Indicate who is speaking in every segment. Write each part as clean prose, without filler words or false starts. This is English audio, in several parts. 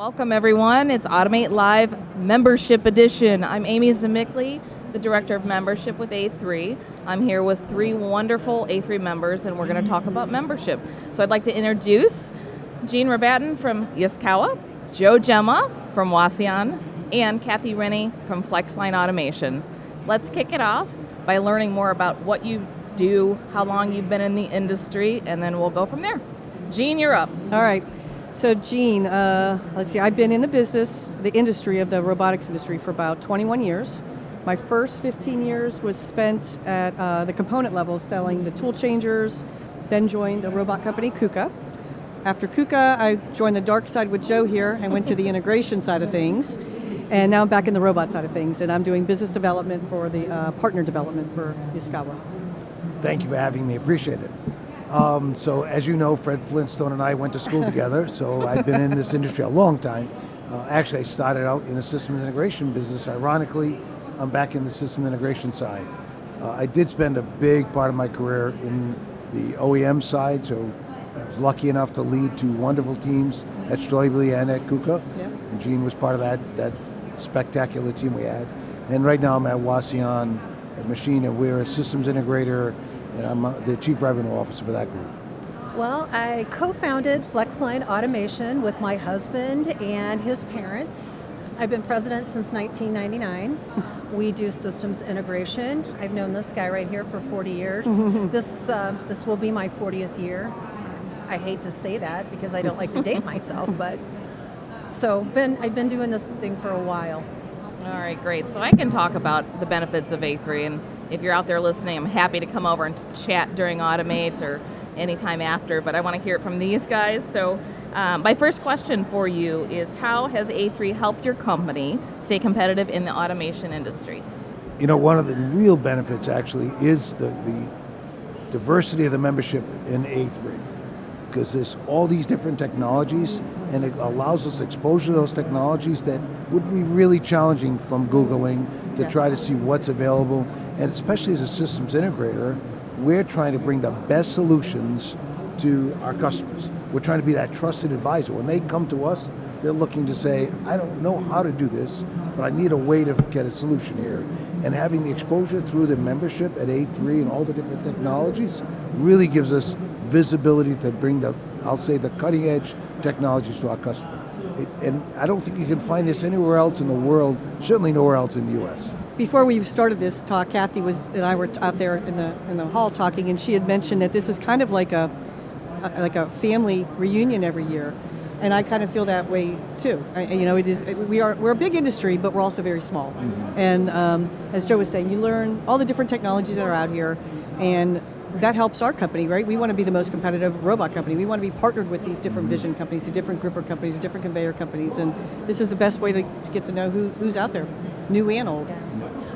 Speaker 1: Welcome, everyone. It's Automate Live Membership Edition. I'm Amy Zamickley, the Director of Membership with A3. I'm here with three wonderful A3 members, and we're going to talk about membership. So I'd like to introduce Jean Rabatin from Yaskawa, Joe Gemma from Wasion, and Kathy Rennie from FlexLine Automation. Let's kick it off by learning more about what you do, how long you've been in the industry, and then we'll go from there. Jean, you're up.
Speaker 2: All right. So, Jean, let's see, I've been in the industry of the robotics industry for about 21 years. My first 15 years was spent at the component level selling the tool changers, then joined a robot company, KUKA. After KUKA, I joined the dark side with Joe here and went to the integration side of things. And now I'm back in the robot side of things, and I'm doing business development for the partner development for Yaskawa.
Speaker 3: Thank you for having me. Appreciate it. So as you know, Fred Flintstone and I went to school together, so I've been in this industry a long time. Actually, I started out in the systems integration business. Ironically, I'm back in the system integration side. I did spend a big part of my career in the OEM side, so I was lucky enough to lead two wonderful teams at Sträubli and at KUKA.
Speaker 2: Yeah.
Speaker 3: And Jean was part of that spectacular team we had. And right now I'm at Wasion, a machine, and we're a systems integrator, and I'm the Chief Revenue Officer for that group.
Speaker 4: Well, I co-founded FlexLine Automation with my husband and his parents. I've been president since 1999. We do systems integration. I've known this guy right here for 40 years. This will be my 40th year. I hate to say that because I don't like to date myself, but I've been doing this thing for a while.
Speaker 1: All right, great. So I can talk about the benefits of A3, and if you're out there listening, I'm happy to come over and chat during Automate or anytime after, but I want to hear it from these guys. So my first question for you is, how has A3 helped your company stay competitive in the automation industry?
Speaker 3: You know, one of the real benefits actually is the diversity of the membership in A3, because there's all these different technologies, and it allows us exposure to those technologies that would be really challenging from Googling to try to see what's available. And especially as a systems integrator, we're trying to bring the best solutions to our customers. We're trying to be that trusted advisor. When they come to us, they're looking to say, I don't know how to do this, but I need a way to get a solution here. And having the exposure through the membership at A3 and all the different technologies really gives us visibility to bring the cutting edge technologies to our customer. And I don't think you can find this anywhere else in the world, certainly nowhere else in the US.
Speaker 2: Before we started this talk, Kathy and I were out there in the hall talking, and she had mentioned that this is kind of like a family reunion every year, and I kind of feel that way too. We're a big industry, but we're also very small. Mm-hmm. And as Joe was saying, you learn all the different technologies that are out here, and that helps our company, right? We want to be the most competitive robot company. We want to be partnered with these different vision companies, the different gripper companies, different conveyor companies, and this is the best way to get to know who's out there, new and old.
Speaker 4: Yeah.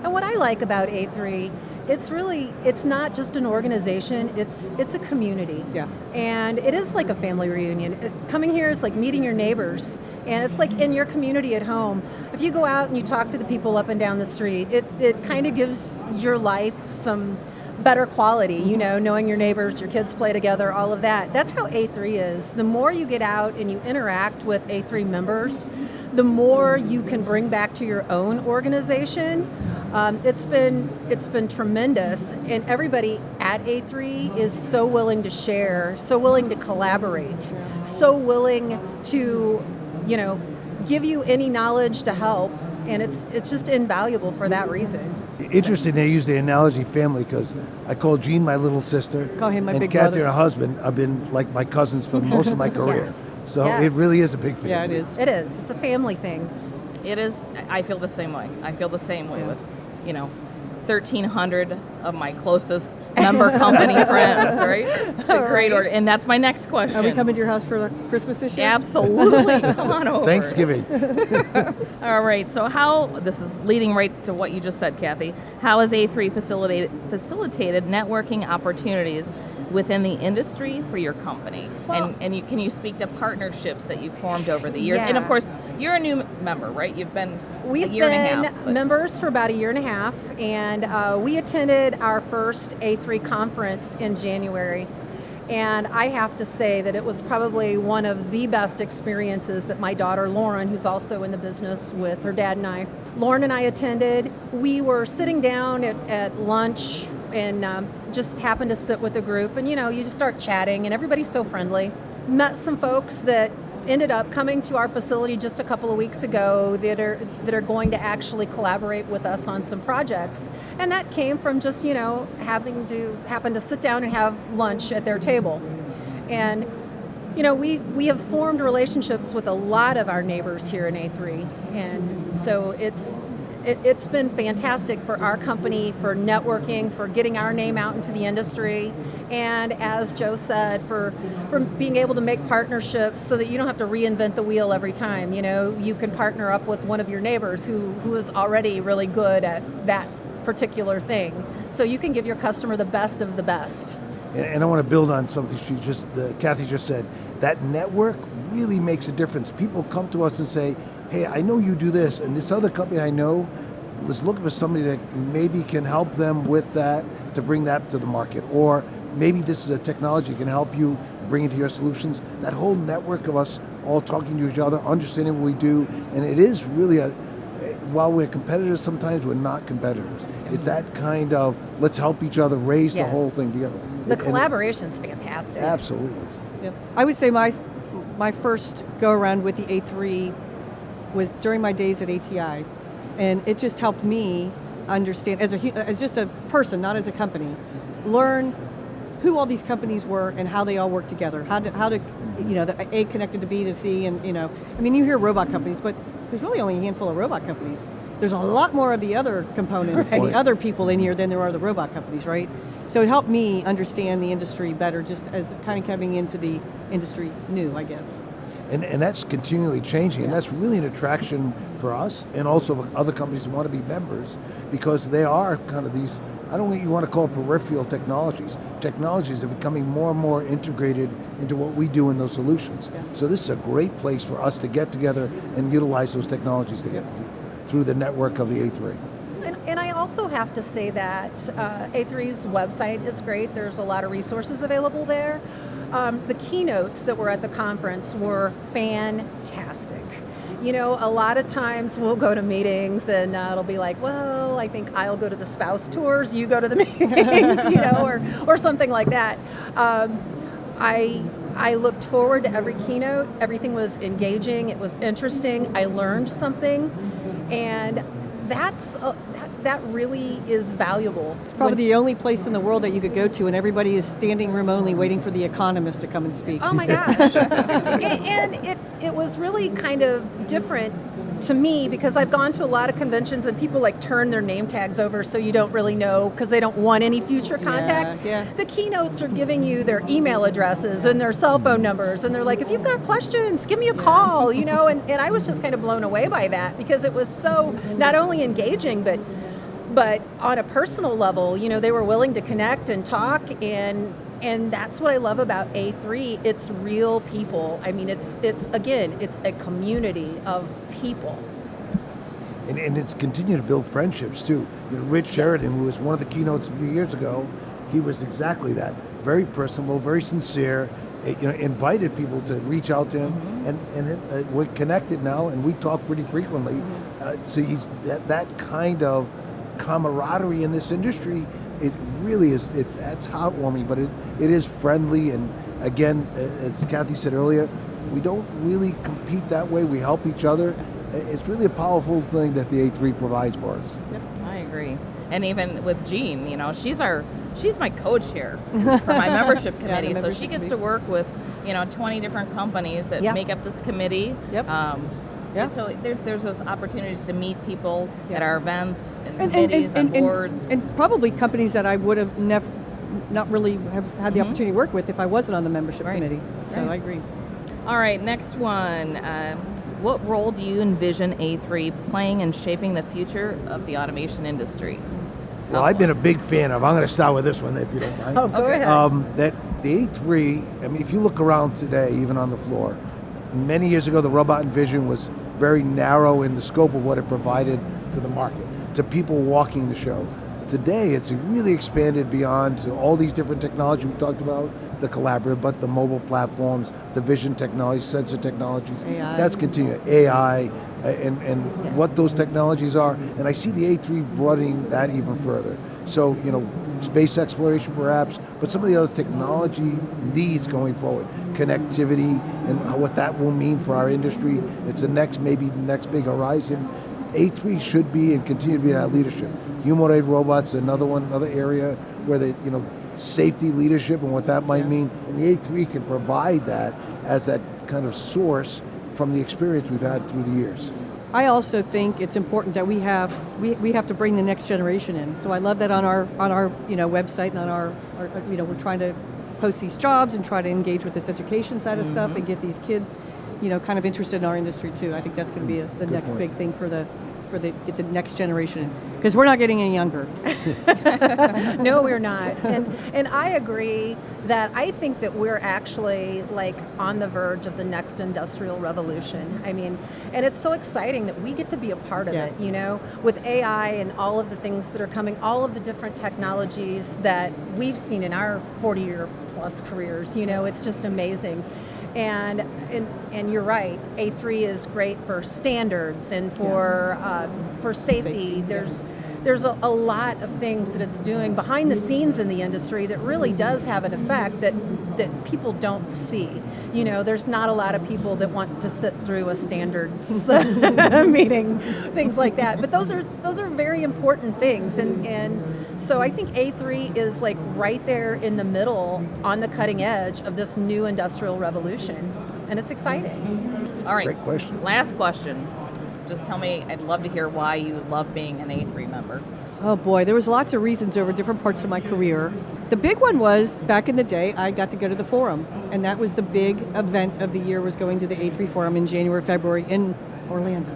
Speaker 4: And what I like about A3, it's not just an organization, it's a community.
Speaker 2: Yeah.
Speaker 4: And it is like a family reunion. Coming here is like meeting your neighbors, and it's like in your community at home. If you go out and you talk to the people up and down the street, it kind of gives your life some better quality, knowing your neighbors, your kids play together, all of that. That's how A3 is. The more you get out and you interact with A3 members, the more you can bring back to your own organization. It's been tremendous, and everybody at A3 is so willing to share, so willing to collaborate, so willing to, give you any knowledge to help, and it's just invaluable for that reason.
Speaker 3: Interesting they use the analogy family, because I call Jean my little sister.
Speaker 2: Call him my
Speaker 3: and
Speaker 2: big
Speaker 3: Kathy
Speaker 2: brother.
Speaker 3: and her husband have been like my cousins for most of my career. So
Speaker 4: Yes.
Speaker 3: It really is a big family.
Speaker 2: Yeah, it is.
Speaker 4: It is. It's a family thing.
Speaker 1: It is. I feel the same way. I feel the same way with, 1,300 of my closest member company friends, right? It's a great order. And that's my next question.
Speaker 2: Are we coming to your house for Christmas this year?
Speaker 1: Absolutely. Come on over.
Speaker 3: Thanksgiving.
Speaker 1: All right. So this is leading right to what you just said, Kathy. How has A3 facilitated networking opportunities within the industry for your company?
Speaker 4: Well,
Speaker 1: Can you speak to partnerships that you've formed over the years?
Speaker 4: Yeah.
Speaker 1: And of course, you're a new member, right? You've been
Speaker 4: We've
Speaker 1: a year and a
Speaker 4: been
Speaker 1: half. But
Speaker 4: members for about a year and a half, and we attended our first A3 conference in January. And I have to say that it was probably one of the best experiences that my daughter Lauren, who's also in the business with her dad and I, Lauren and I attended. We were sitting down at lunch and just happened to sit with the group, and you just start chatting and everybody's so friendly. Met some folks that ended up coming to our facility just a couple of weeks ago that are going to actually collaborate with us on some projects, and that came from just having to happen to sit down and have lunch at their table. And we have formed relationships with a lot of our neighbors here in A3, and so it's been fantastic for our company, for networking, for getting our name out into the industry, and as Joe said, for being able to make partnerships so that you don't have to reinvent the wheel every time. You can partner up with one of your neighbors who is already really good at that particular thing, so you can give your customer the best of the best.
Speaker 3: And I want to build on something Kathy just said. That network really makes a difference. People come to us and say, hey, I know you do this, and this other company I know is looking for somebody that maybe can help them with that, to bring that to the market. Or maybe this is a technology that can help you bring into your solutions. That whole network of us all talking to each other, understanding what we do, and it is really while we're competitors, sometimes we're not competitors. It's that kind of, let's help each other raise the whole thing together.
Speaker 4: The collaboration's fantastic.
Speaker 3: Absolutely.
Speaker 2: Yep. I would say my first go around with the A3 was during my days at ATI, and it just helped me understand as just a person, not as a company, learn who all these companies were and how they all work together. How to the A connected to B to C, and you hear robot companies, but there's really only a handful of robot companies. There's a lot more of the other components and the other people in here than there are the robot companies, right? So it helped me understand the industry better, just as kind of coming into the industry new, I guess.
Speaker 3: And that's continually changing, and that's really an attraction for us and also for other companies who want to be members, because they are kind of these, I don't think you want to call it peripheral technologies. Technologies are becoming more and more integrated into what we do in those solutions. Yeah. So this is a great place for us to get together and utilize those technologies through the network of the A3.
Speaker 4: And I also have to say that A3's website is great. There's a lot of resources available there. The keynotes that were at the conference were fantastic. A lot of times we'll go to meetings and it'll be like, well, I think I'll go to the spouse tours, you go to the meetings, or something like that. I looked forward to every keynote. Everything was engaging. It was interesting. I learned something, and that really is valuable.
Speaker 2: It's probably the only place in the world that you could go to and everybody is standing room only waiting for the economist to come and speak.
Speaker 4: Oh my gosh. And it was really kind of different to me, because I've gone to a lot of conventions and people turn their name tags over so you don't really know, because they don't want any future contact.
Speaker 2: Yeah.
Speaker 4: The keynotes are giving you their email addresses and their cell phone numbers, and they're like, if you've got questions, give me a call, and I was just kind of blown away by that, because it was so not only engaging, but on a personal level, they were willing to connect and talk, and that's what I love about A3. It's real people. It's a community of people.
Speaker 3: And it's continued to build friendships too. Rich Sheridan, who was one of the keynotes a few years ago, he was exactly that. Very personable, very sincere. Invited people to reach out to him, and we're connected now, and we talk pretty frequently. So he's that kind of camaraderie in this industry. It really is. That's heartwarming, but it is friendly. And again, as Kathy said earlier, we don't really compete that way. We help each other. It's really a powerful thing that the A3 provides for us.
Speaker 1: Yep, I agree. And even with Jean, she's my coach here for my membership committee. So she gets to work with 20 different companies that make up this committee.
Speaker 2: Yep.
Speaker 1: And so there's those opportunities to meet people at our events and committees and boards.
Speaker 2: And probably companies that I would have not really have had the opportunity to work with if I wasn't on the membership committee. So I agree.
Speaker 1: All right, next one. What role do you envision A3 playing in shaping the future of the automation industry?
Speaker 3: Well, I've been a big fan of, I'm going to start with this one if you don't mind.
Speaker 4: Oh, go ahead.
Speaker 3: That the A3, if you look around today, even on the floor, many years ago the Robot and Vision was very narrow in the scope of what it provided to the market, to people walking the show. Today, it's really expanded beyond to all these different technologies we talked about, the collaborative, but the mobile platforms, the vision technology, sensor technologies.
Speaker 2: AI.
Speaker 3: That's continuing. AI and what those technologies are. And I see the A3 broadening that even further. So, space exploration perhaps, but some of the other technology needs going forward. Connectivity and what that will mean for our industry. It's maybe the next big horizon. A3 should be and continue to be that leadership. Humanoid robots, another area where safety leadership and what that might mean. And the A3 can provide that as that kind of source from the experience we've had through the years.
Speaker 2: I also think it's important that we have to bring the next generation in. So I love that on our website and on our we're trying to post these jobs and try to engage with this education side of stuff and get these kids, kind of interested in our industry too. I think that's going to be the next
Speaker 3: point.
Speaker 2: big thing get the next generation in, because we're not getting any younger.
Speaker 4: No, we're not. And I agree that I think that we're actually like on the verge of the next industrial revolution. I mean, and it's so exciting that we get to be a part of
Speaker 2: Yeah.
Speaker 4: it, with AI and all of the things that are coming, all of the different technologies that we've seen in our 40-year plus careers, it's just amazing. And you're right. A3 is great for standards and for safety. There's a lot of things that it's doing behind the scenes in the industry that really does have an effect that people don't see. There's not a lot of people that want to sit through a standards meeting, things like that. But those are very important things, and so I think A3 is like right there in the middle on the cutting edge of this new industrial revolution, and it's exciting.
Speaker 1: All right.
Speaker 3: Great question.
Speaker 1: Last question. Just tell me, I'd love to hear why you love being an A3 member.
Speaker 2: Oh boy, there was lots of reasons over different parts of my career. The big one was, back in the day, I got to go to the forum, and that was the big event of the year, was going to the A3 forum in January, February in Orlando.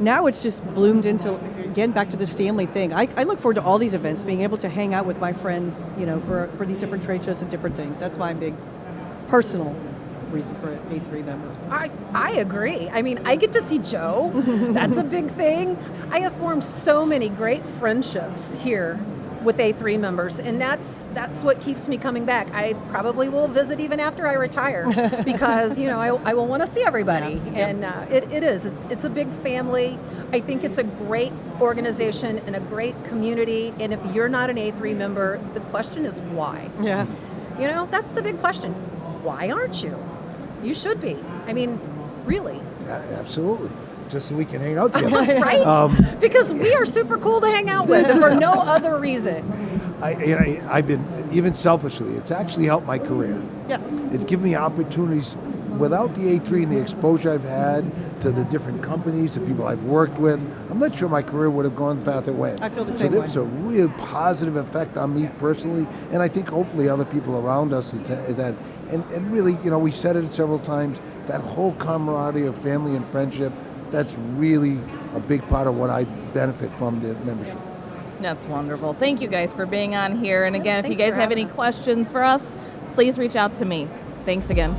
Speaker 2: Now it's just bloomed into, again, back to this family thing. I look forward to all these events, being able to hang out with my friends, for these different trade shows and different things. That's my big personal reason for an A3 member.
Speaker 4: I agree. I mean, I get to see Joe. That's a big thing. I have formed so many great friendships here with A3 members, and that's what keeps me coming back. I probably will visit even after I retire because I will want to see everybody.
Speaker 2: Yeah.
Speaker 4: And it's a big family. I think it's a great organization and a great community. And if you're not an A3 member, the question is why.
Speaker 2: Yeah.
Speaker 4: That's the big question. Why aren't you? You should be. I mean, really.
Speaker 3: Absolutely. Just so we can hang out together.
Speaker 4: Right? Because we are super cool to hang out with for no other reason.
Speaker 3: I've been, even selfishly, it's actually helped my career.
Speaker 2: Yes.
Speaker 3: It's given me opportunities without the A3 and the exposure I've had to the different companies, the people I've worked with. I'm not sure my career would have gone the path it went.
Speaker 2: I feel the
Speaker 3: so
Speaker 2: same
Speaker 3: there
Speaker 2: way.
Speaker 3: was a real positive effect on me personally, and I think hopefully other people around us. And really, we said it several times, that whole camaraderie of family and friendship, that's really a big part of what I benefit from the membership.
Speaker 1: That's wonderful. Thank you guys for being on here. And again, if you
Speaker 4: Thanks
Speaker 1: guys
Speaker 4: for
Speaker 1: have
Speaker 4: having
Speaker 1: any
Speaker 4: us.
Speaker 1: questions for us, please reach out to me. Thanks again.